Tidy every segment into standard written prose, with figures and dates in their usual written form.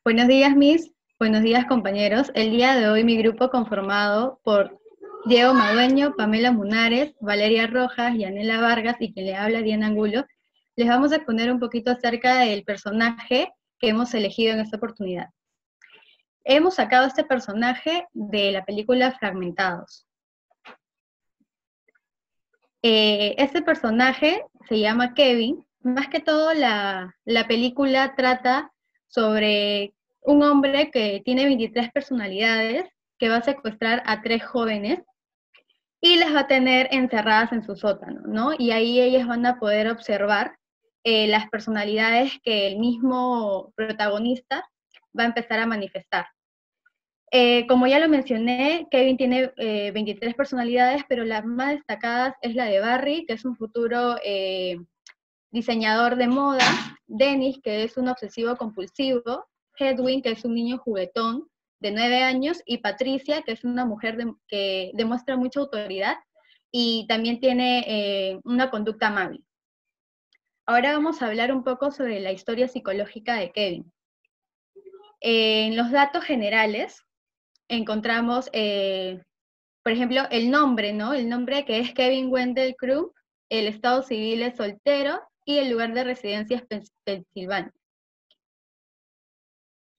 Buenos días, Miss. Buenos días, compañeros. El día de hoy mi grupo conformado por Diego Madueño, Pamela Munares, Valeria Rojas, Yanela Vargas y quien le habla, Diana Angulo, les vamos a exponer un poquito acerca del personaje que hemos elegido en esta oportunidad. Hemos sacado este personaje de la película Fragmentados. Este personaje se llama Kevin. Más que todo la película trata sobre un hombre que tiene 23 personalidades, que va a secuestrar a 3 jóvenes y las va a tener encerradas en su sótano, ¿no? Y ahí ellas van a poder observar las personalidades que el mismo protagonista va a empezar a manifestar. Como ya lo mencioné, Kevin tiene 23 personalidades, pero las más destacadas es la de Barry, que es un futuro diseñador de moda, Dennis, que es un obsesivo compulsivo, Hedwig, que es un niño juguetón de 9 años, y Patricia, que es una mujer que demuestra mucha autoridad y también tiene una conducta amable. Ahora vamos a hablar un poco sobre la historia psicológica de Kevin. En los datos generales encontramos, por ejemplo, el nombre, ¿no? El nombre que es Kevin Wendell Crump, el estado civil es soltero y el lugar de residencia es Pensilvania.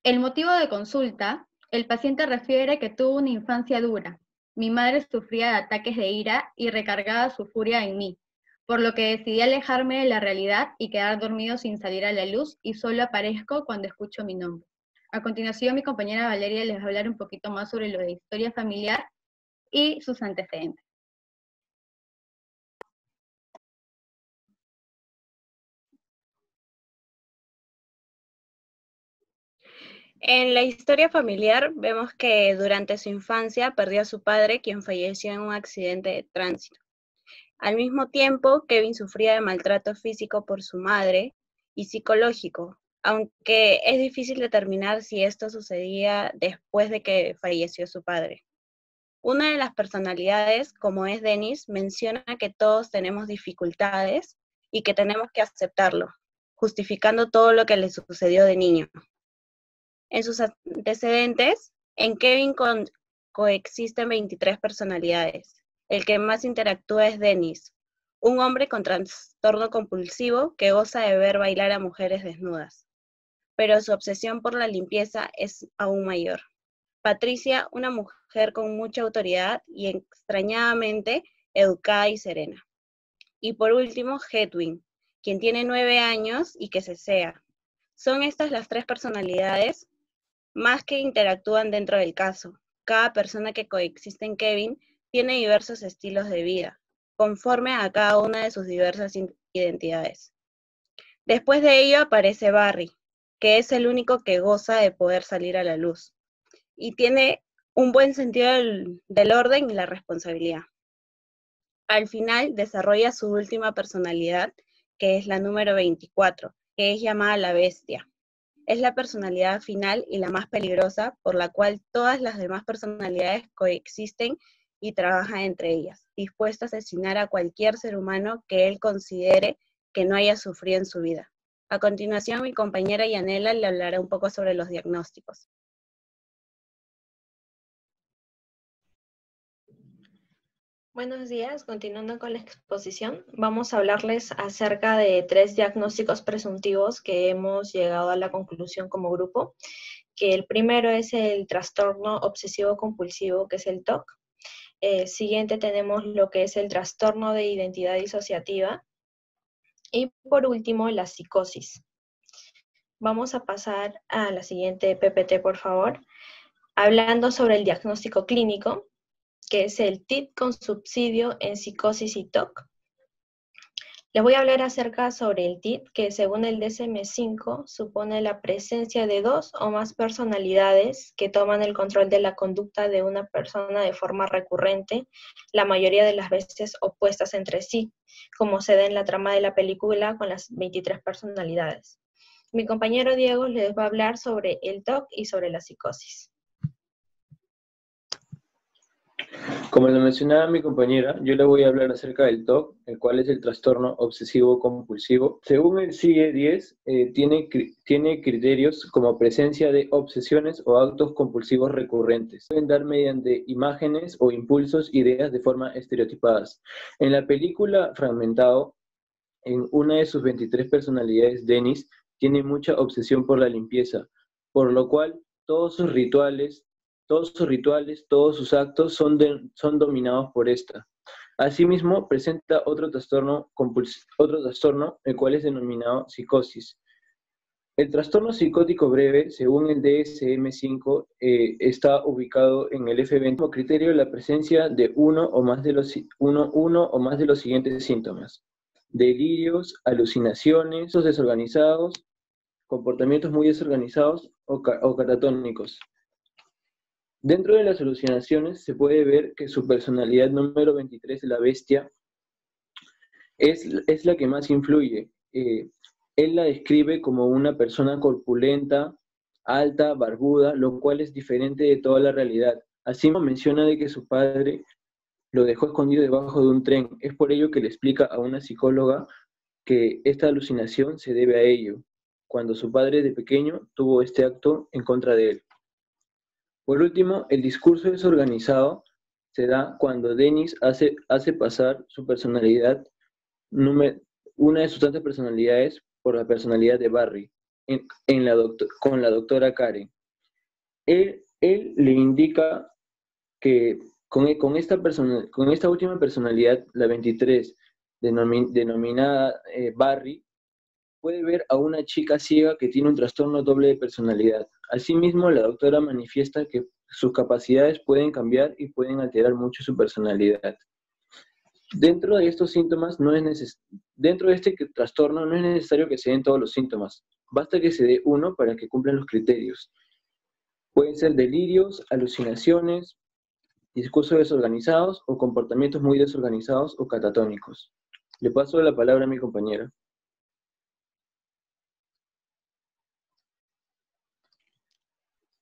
El motivo de consulta, el paciente refiere que tuvo una infancia dura. Mi madre sufría de ataques de ira y recargaba su furia en mí, por lo que decidí alejarme de la realidad y quedar dormido sin salir a la luz y solo aparezco cuando escucho mi nombre. A continuación, mi compañera Valeria les va a hablar un poquito más sobre lo de historia familiar y sus antecedentes. En la historia familiar vemos que durante su infancia perdió a su padre, quien falleció en un accidente de tránsito. Al mismo tiempo, Kevin sufría de maltrato físico por su madre y psicológico, aunque es difícil determinar si esto sucedía después de que falleció su padre. Una de las personalidades, como es Dennis, menciona que todos tenemos dificultades y que tenemos que aceptarlo, justificando todo lo que le sucedió de niño. En sus antecedentes, en Kevin coexisten 23 personalidades. El que más interactúa es Dennis, un hombre con trastorno compulsivo que goza de ver bailar a mujeres desnudas, pero su obsesión por la limpieza es aún mayor. Patricia, una mujer con mucha autoridad y extrañadamente educada y serena. Y por último, Hedwig, quien tiene 9 años y que cesea. Son estas las 3 personalidades más que interactúan dentro del caso. Cada persona que coexiste en Kevin tiene diversos estilos de vida, conforme a cada una de sus diversas identidades. Después de ello aparece Barry, que es el único que goza de poder salir a la luz, y tiene un buen sentido del orden y la responsabilidad. Al final desarrolla su última personalidad, que es la número 24, que es llamada la bestia. Es la personalidad final y la más peligrosa, por la cual todas las demás personalidades coexisten y trabajan entre ellas, dispuesta a asesinar a cualquier ser humano que él considere que no haya sufrido en su vida. A continuación, mi compañera Yanela le hablará un poco sobre los diagnósticos. Buenos días, continuando con la exposición, vamos a hablarles acerca de 3 diagnósticos presuntivos que hemos llegado a la conclusión como grupo, que el primero es el trastorno obsesivo compulsivo, que es el TOC. Siguiente tenemos lo que es el trastorno de identidad disociativa. Y por último, la psicosis. Vamos a pasar a la siguiente PPT, por favor. Hablando sobre el diagnóstico clínico, que es el TIC con subsidio en psicosis y TOC. Les voy a hablar acerca sobre el TIC, que según el DSM-5 supone la presencia de 2 o más personalidades que toman el control de la conducta de una persona de forma recurrente, la mayoría de las veces opuestas entre sí, como se da en la trama de la película con las 23 personalidades. Mi compañero Diego les va a hablar sobre el TOC y sobre la psicosis. Como lo mencionaba mi compañera, yo le voy a hablar acerca del TOC, el cual es el trastorno obsesivo compulsivo. Según el CIE-10, tiene criterios como presencia de obsesiones o actos compulsivos recurrentes. Pueden dar mediante imágenes o impulsos ideas de forma estereotipadas. En la película Fragmentado, en una de sus 23 personalidades, Dennis tiene mucha obsesión por la limpieza, por lo cual todos sus actos son dominados por esta. Asimismo, presenta otro trastorno, el cual es denominado psicosis. El trastorno psicótico breve, según el DSM-5, está ubicado en el F20 como criterio la presencia de uno o más de los siguientes síntomas: delirios, alucinaciones, desorganizados, comportamientos muy desorganizados o catatónicos. Dentro de las alucinaciones se puede ver que su personalidad número 23, la bestia, es la que más influye. Él la describe como una persona corpulenta, alta, barbuda, lo cual es diferente de toda la realidad. Así menciona de que su padre lo dejó escondido debajo de un tren. Es por ello que le explica a una psicóloga que esta alucinación se debe a ello, cuando su padre de pequeño tuvo este acto en contra de él. Por último, el discurso desorganizado se da cuando Dennis hace pasar su personalidad, una de sus tantas personalidades, por la personalidad de Barry, con la doctora Karen. Él le indica que con esta última personalidad, la 23, denominada Barry, puede ver a una chica ciega que tiene un trastorno doble de personalidad. Asimismo, la doctora manifiesta que sus capacidades pueden cambiar y pueden alterar mucho su personalidad. Dentro de estos síntomas, dentro de este trastorno no es necesario que se den todos los síntomas. Basta que se dé uno para que cumplan los criterios. Pueden ser delirios, alucinaciones, discursos desorganizados o comportamientos muy desorganizados o catatónicos. Le paso la palabra a mi compañera.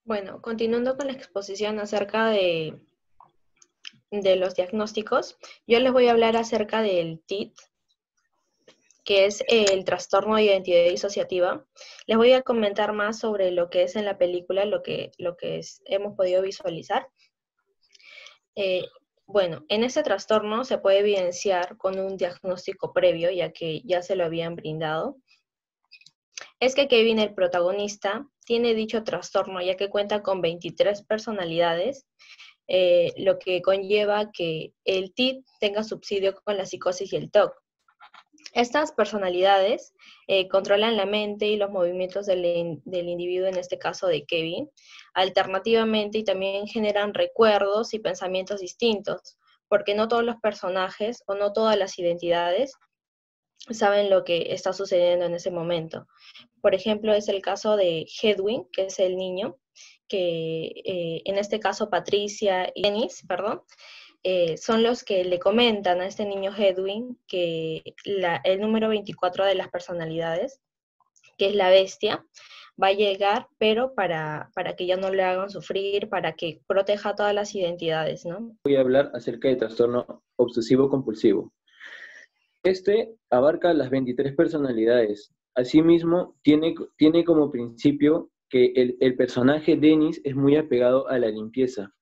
Bueno, continuando con la exposición acerca de los diagnósticos, yo les voy a hablar acerca del TID, que es el trastorno de identidad disociativa. Les voy a comentar más sobre lo que es en la película, lo que hemos podido visualizar. Bueno, en este trastorno se puede evidenciar con un diagnóstico previo, ya que ya se lo habían brindado. Es que Kevin, el protagonista, tiene dicho trastorno, ya que cuenta con 23 personalidades, lo que conlleva que el TID tenga subsidio con la psicosis y el TOC. Estas personalidades controlan la mente y los movimientos del individuo, en este caso de Kevin, alternativamente, y también generan recuerdos y pensamientos distintos, porque no todos los personajes o no todas las identidades saben lo que está sucediendo en ese momento. Por ejemplo, es el caso de Hedwig, que es el niño, que en este caso Patricia y Dennis, son los que le comentan a este niño Hedwig que el número 24 de las personalidades, que es la bestia, va a llegar, pero para que ya no le hagan sufrir, para que proteja todas las identidades, ¿no? Voy a hablar acerca del trastorno obsesivo-compulsivo. Este abarca las 23 personalidades. Asimismo, tiene como principio que el personaje Dennis es muy apegado a la limpieza.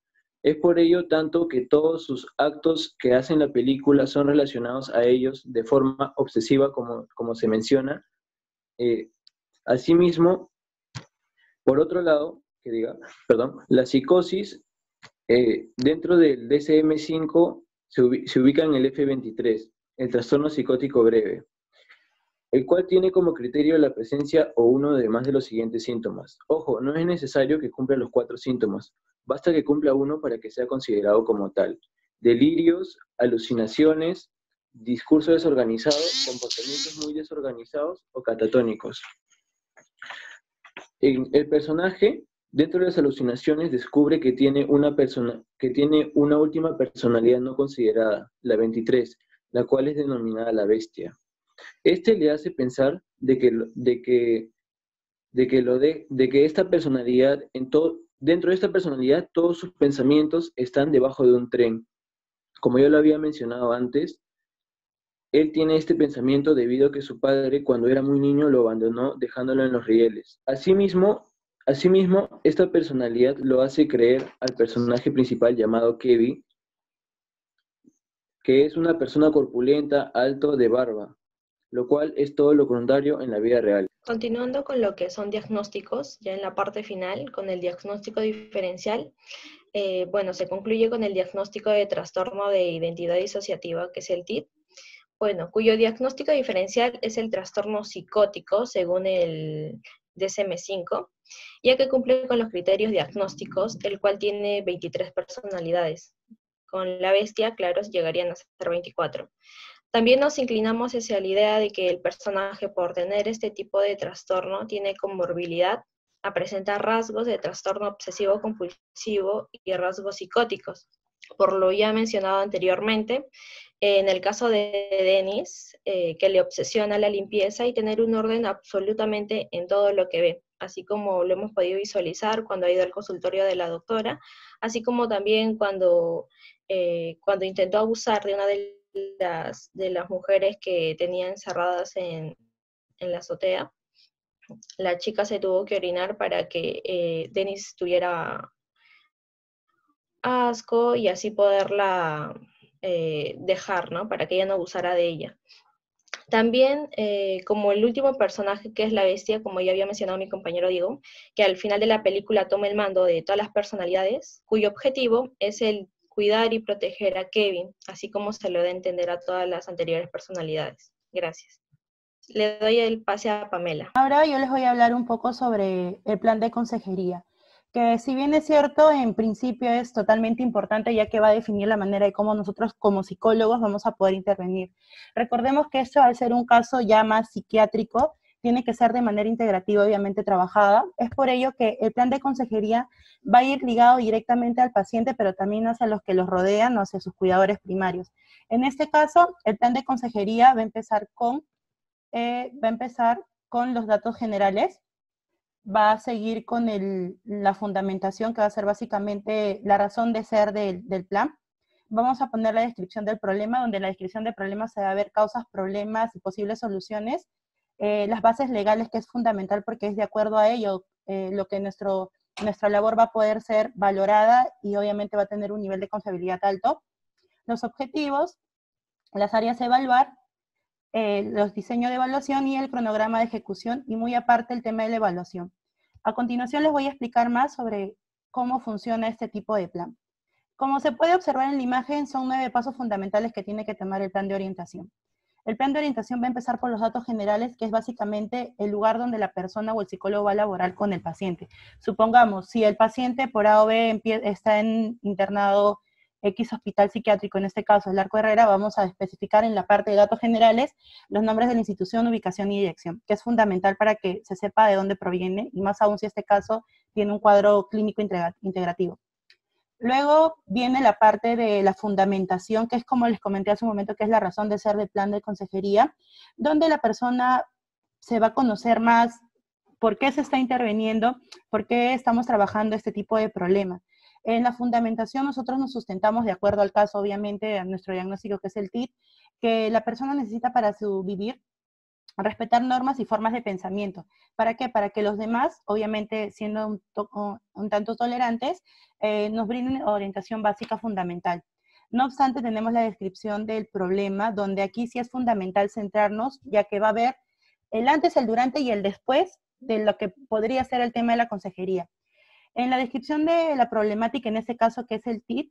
Es por ello tanto que todos sus actos que hace en la película son relacionados a ellos de forma obsesiva, como se menciona. Asimismo, por otro lado, la psicosis dentro del DSM-5 se ubica en el F23, el trastorno psicótico breve, el cual tiene como criterio la presencia o uno de más de los siguientes síntomas. Ojo, no es necesario que cumpla los 4 síntomas, basta que cumpla uno para que sea considerado como tal: delirios, alucinaciones, discurso desorganizado, comportamientos muy desorganizados o catatónicos. El personaje, dentro de las alucinaciones, descubre que tiene una última personalidad no considerada, la 23, la cual es denominada la bestia. Este le hace pensar de que esta personalidad Dentro de esta personalidad, todos sus pensamientos están debajo de un tren. Como yo lo había mencionado antes, él tiene este pensamiento debido a que su padre, cuando era muy niño, lo abandonó dejándolo en los rieles. Asimismo, esta personalidad lo hace creer al personaje principal llamado Kevin, que es una persona corpulenta, alto, de barba, lo cual es todo lo contrario en la vida real. Continuando con lo que son diagnósticos, ya en la parte final, con el diagnóstico diferencial, se concluye con el diagnóstico de trastorno de identidad disociativa, que es el TID, cuyo diagnóstico diferencial es el trastorno psicótico, según el DSM-5, ya que cumple con los criterios diagnósticos, el cual tiene 23 personalidades. Con la bestia, claro, llegarían a ser 24. También nos inclinamos hacia la idea de que el personaje, por tener este tipo de trastorno, tiene comorbilidad a presentar rasgos de trastorno obsesivo-compulsivo y rasgos psicóticos. Por lo ya mencionado anteriormente, en el caso de Dennis, que le obsesiona la limpieza y tener un orden absolutamente en todo lo que ve, así como lo hemos podido visualizar cuando ha ido al consultorio de la doctora, así como también cuando intentó abusar de una de las mujeres que tenía encerradas en la azotea. La chica se tuvo que orinar para que Dennis tuviera asco y así poderla dejar, ¿no? Para que ella no abusara de ella. También, como el último personaje, que es la bestia, como ya había mencionado mi compañero Diego, que al final de la película toma el mando de todas las personalidades, cuyo objetivo es el cuidar y proteger a Kevin, así como se lo da a entender a todas las anteriores personalidades. Gracias. Le doy el pase a Pamela. Ahora yo les voy a hablar un poco sobre el plan de consejería, que si bien es cierto, en principio es totalmente importante, ya que va a definir la manera de cómo nosotros como psicólogos vamos a poder intervenir. Recordemos que esto, al ser un caso ya más psiquiátrico, tiene que ser de manera integrativa, obviamente trabajada. Es por ello que el plan de consejería va a ir ligado directamente al paciente, pero también hacia los que los rodean o hacia sus cuidadores primarios. En este caso, el plan de consejería va a empezar con los datos generales, va a seguir con la fundamentación, que va a ser básicamente la razón de ser del plan. Vamos a poner la descripción del problema, donde en la descripción del problema se va a ver causas, problemas y posibles soluciones. Las bases legales, que es fundamental porque es de acuerdo a ello lo que nuestra labor va a poder ser valorada y obviamente va a tener un nivel de confiabilidad alto. Los objetivos, las áreas a evaluar, los diseños de evaluación y el cronograma de ejecución, y muy aparte el tema de la evaluación. A continuación les voy a explicar más sobre cómo funciona este tipo de plan. Como se puede observar en la imagen, son 9 pasos fundamentales que tiene que tomar el plan de orientación. El plan de orientación va a empezar por los datos generales, que es básicamente el lugar donde la persona o el psicólogo va a laborar con el paciente. Supongamos, si el paciente por A o B está internado X hospital psiquiátrico, en este caso el Arco Herrera, vamos a especificar en la parte de datos generales los nombres de la institución, ubicación y dirección, que es fundamental para que se sepa de dónde proviene, y más aún si este caso tiene un cuadro clínico integrativo. Luego viene la parte de la fundamentación, que es como les comenté hace un momento, que es la razón de ser del plan de consejería, donde la persona se va a conocer más por qué se está interviniendo, por qué estamos trabajando este tipo de problemas. En la fundamentación nosotros nos sustentamos de acuerdo al caso, obviamente, a nuestro diagnóstico, que es el TID, que la persona necesita para su vivir respetar normas y formas de pensamiento. ¿Para qué? Para que los demás, obviamente siendo un tanto tolerantes, nos brinden orientación básica fundamental. No obstante, tenemos la descripción del problema, donde aquí sí es fundamental centrarnos, ya que va a haber el antes, el durante y el después de lo que podría ser el tema de la consejería. En la descripción de la problemática, en este caso que es el TID,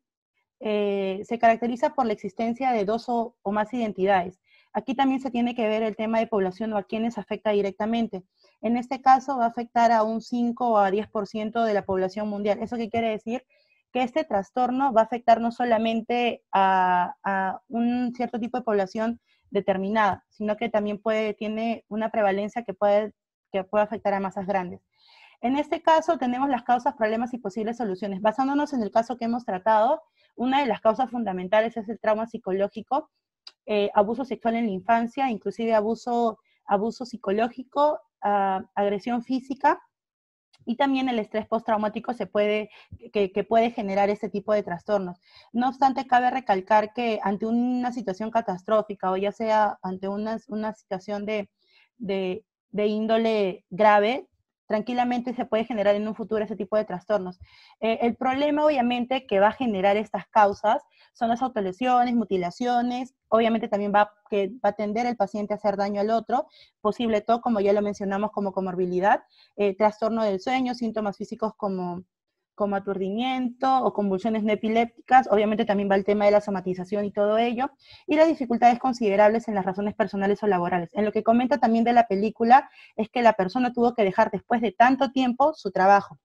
se caracteriza por la existencia de 2 o más identidades. Aquí también se tiene que ver el tema de población o a quienes afecta directamente. En este caso va a afectar a un 5 o a 10% de la población mundial. ¿Eso qué quiere decir? Que este trastorno va a afectar no solamente a un cierto tipo de población determinada, sino que también tiene una prevalencia que puede afectar a masas grandes. En este caso tenemos las causas, problemas y posibles soluciones. Basándonos en el caso que hemos tratado, una de las causas fundamentales es el trauma psicológico, abuso sexual en la infancia, inclusive abuso psicológico, agresión física, Y también el estrés postraumático que puede generar ese tipo de trastornos. No obstante, cabe recalcar que ante una situación catastrófica o ya sea ante una situación de índole grave, tranquilamente se puede generar en un futuro ese tipo de trastornos. El problema, obviamente, que va a generar estas causas son las autolesiones, mutilaciones, obviamente también va a tender el paciente a hacer daño al otro, posible todo, como ya lo mencionamos, como comorbilidad, trastorno del sueño, síntomas físicos como aturdimiento o convulsiones no epilépticas, obviamente también va el tema de la somatización y todo ello, y las dificultades considerables en las razones personales o laborales. En lo que comenta también de la película es que la persona tuvo que dejar después de tanto tiempo su trabajo.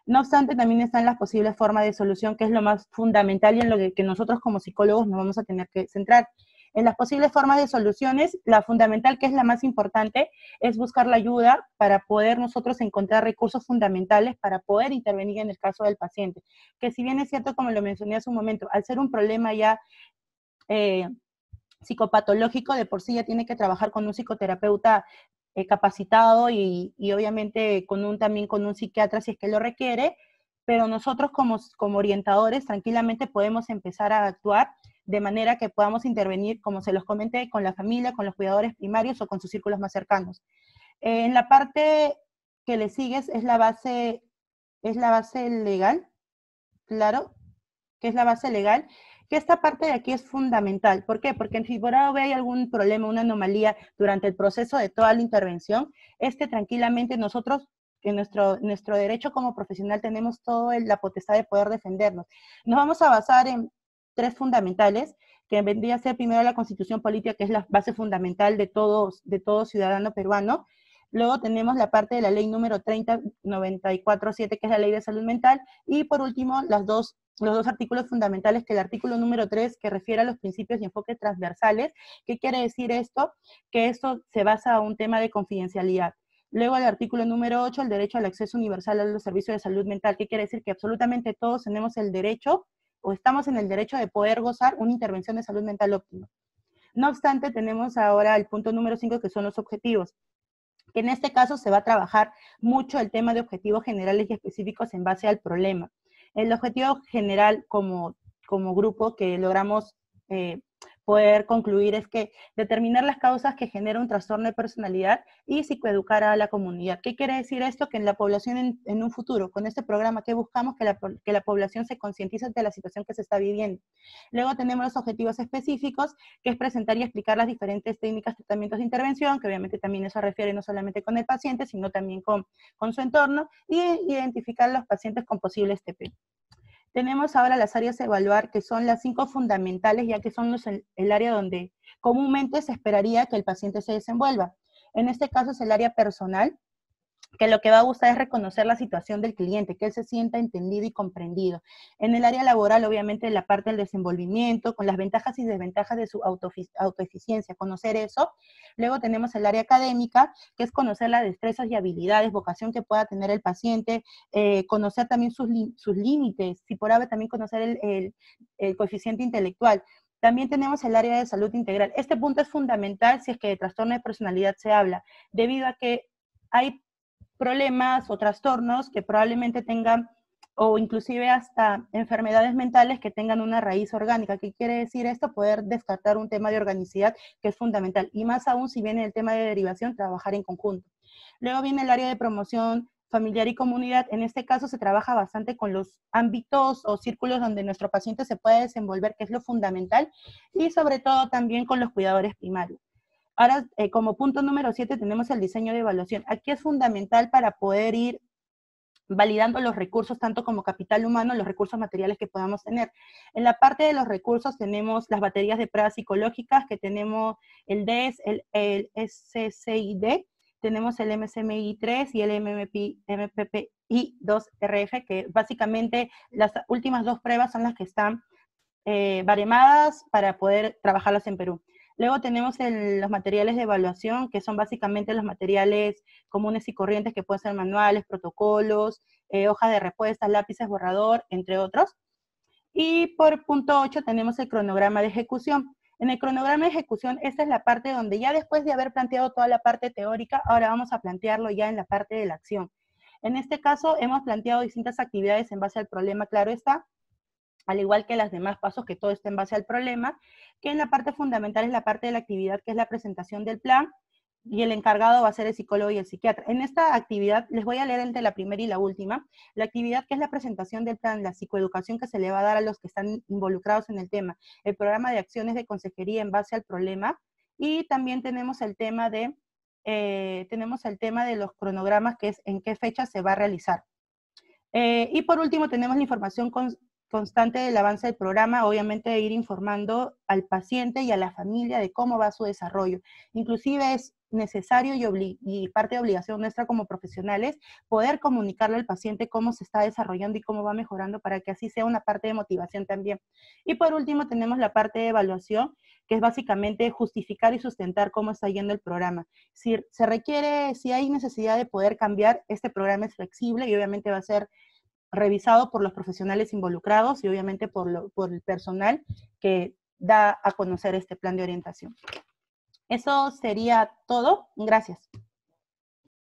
No obstante, también están las posibles formas de solución, que es lo más fundamental y en lo que nosotros como psicólogos nos vamos a tener que centrar. En las posibles formas de soluciones, la fundamental, que es la más importante, es buscar la ayuda para poder nosotros encontrar recursos fundamentales para poder intervenir en el caso del paciente. Que si bien es cierto, como lo mencioné hace un momento, al ser un problema ya psicopatológico, de por sí ya tiene que trabajar con un psicoterapeuta capacitado y obviamente también con un psiquiatra si es que lo requiere, pero nosotros como orientadores tranquilamente podemos empezar a actuar de manera que podamos intervenir, como se los comenté, con la familia, con los cuidadores primarios o con sus círculos más cercanos. En la parte que le sigues es la base legal, claro, que es la base legal, que esta parte de aquí es fundamental. ¿Por qué? Porque si por ahora hay algún problema, una anomalía durante el proceso de toda la intervención, tranquilamente nosotros, en nuestro derecho como profesional, tenemos toda la potestad de poder defendernos. Nos vamos a basar en 3 fundamentales, que vendría a ser primero la Constitución Política, que es la base fundamental de todo ciudadano peruano. Luego tenemos la parte de la ley número 3094-7, que es la ley de salud mental. Y por último, los dos artículos fundamentales, que el artículo número 3, que refiere a los principios y enfoques transversales. ¿Qué quiere decir esto? Que esto se basa en un tema de confidencialidad. Luego el artículo número 8, el derecho al acceso universal a los servicios de salud mental. ¿Qué quiere decir? Que absolutamente todos tenemos el derecho, o estamos en el derecho de poder gozar una intervención de salud mental óptima. No obstante, tenemos ahora el punto número 5, que son los objetivos, que en este caso se va a trabajar mucho el tema de objetivos generales y específicos en base al problema. El objetivo general como grupo que logramos poder concluir es que determinar las causas que generan un trastorno de personalidad y psicoeducar a la comunidad. ¿Qué quiere decir esto? Que en la población en un futuro, con este programa, que buscamos que la población se concientice de la situación que se está viviendo. Luego tenemos los objetivos específicos, que es presentar y explicar las diferentes técnicas, tratamientos de intervención, que obviamente también eso refiere no solamente con el paciente, sino también con su entorno, y identificar a los pacientes con posibles TP. Tenemos ahora las áreas a evaluar, que son las 5 fundamentales, ya que son el área donde comúnmente se esperaría que el paciente se desenvuelva. En este caso es el área personal, que lo que va a buscar es reconocer la situación del cliente, que él se sienta entendido y comprendido. En el área laboral, obviamente, la parte del desenvolvimiento, con las ventajas y desventajas de su autoeficiencia, conocer eso. Luego tenemos el área académica, que es conocer las destrezas y habilidades, vocación que pueda tener el paciente, conocer también sus límites, si por haber también conocer el coeficiente intelectual. También tenemos el área de salud integral. Este punto es fundamental si es que de trastorno de personalidad se habla, debido a que hay problemas o trastornos que probablemente tengan, o inclusive hasta enfermedades mentales que tengan una raíz orgánica. ¿Qué quiere decir esto? Poder descartar un tema de organicidad, que es fundamental, y más aún si viene el tema de derivación, trabajar en conjunto. Luego viene el área de promoción familiar y comunidad. En este caso se trabaja bastante con los ámbitos o círculos donde nuestro paciente se puede desenvolver, que es lo fundamental, y sobre todo también con los cuidadores primarios. Ahora, como punto número 7, tenemos el diseño de evaluación. Aquí es fundamental para poder ir validando los recursos, tanto como capital humano, los recursos materiales que podamos tener. En la parte de los recursos tenemos las baterías de pruebas psicológicas, que tenemos el DES, el SCID, tenemos el MSMI-3 y el MPPI-2RF, que básicamente las últimas 2 pruebas son las que están baremadas para poder trabajarlas en Perú. Luego tenemos los materiales de evaluación, que son básicamente los materiales comunes y corrientes, que pueden ser manuales, protocolos, hojas de respuestas, lápices, borrador, entre otros. Y por punto 8 tenemos el cronograma de ejecución. En el cronograma de ejecución, esta es la parte donde ya después de haber planteado toda la parte teórica, ahora vamos a plantearlo ya en la parte de la acción. En este caso, hemos planteado distintas actividades en base al problema, claro está, al igual que las demás pasos, que todo está en base al problema, que en la parte fundamental es la parte de la actividad, que es la presentación del plan, y el encargado va a ser el psicólogo y el psiquiatra. En esta actividad, les voy a leer entre la primera y la última, la actividad que es la presentación del plan, la psicoeducación que se le va a dar a los que están involucrados en el tema, el programa de acciones de consejería en base al problema, y también tenemos el tema de los cronogramas, que es en qué fecha se va a realizar. Y por último, tenemos la información constante del avance del programa, obviamente ir informando al paciente y a la familia de cómo va su desarrollo. Inclusive es necesario y parte de obligación nuestra como profesionales poder comunicarle al paciente cómo se está desarrollando y cómo va mejorando para que así sea una parte de motivación también. Y por último tenemos la parte de evaluación, que es básicamente justificar y sustentar cómo está yendo el programa. Si hay necesidad de poder cambiar, este programa es flexible y obviamente va a ser revisado por los profesionales involucrados y obviamente por el personal que da a conocer este plan de orientación. Eso sería todo. Gracias.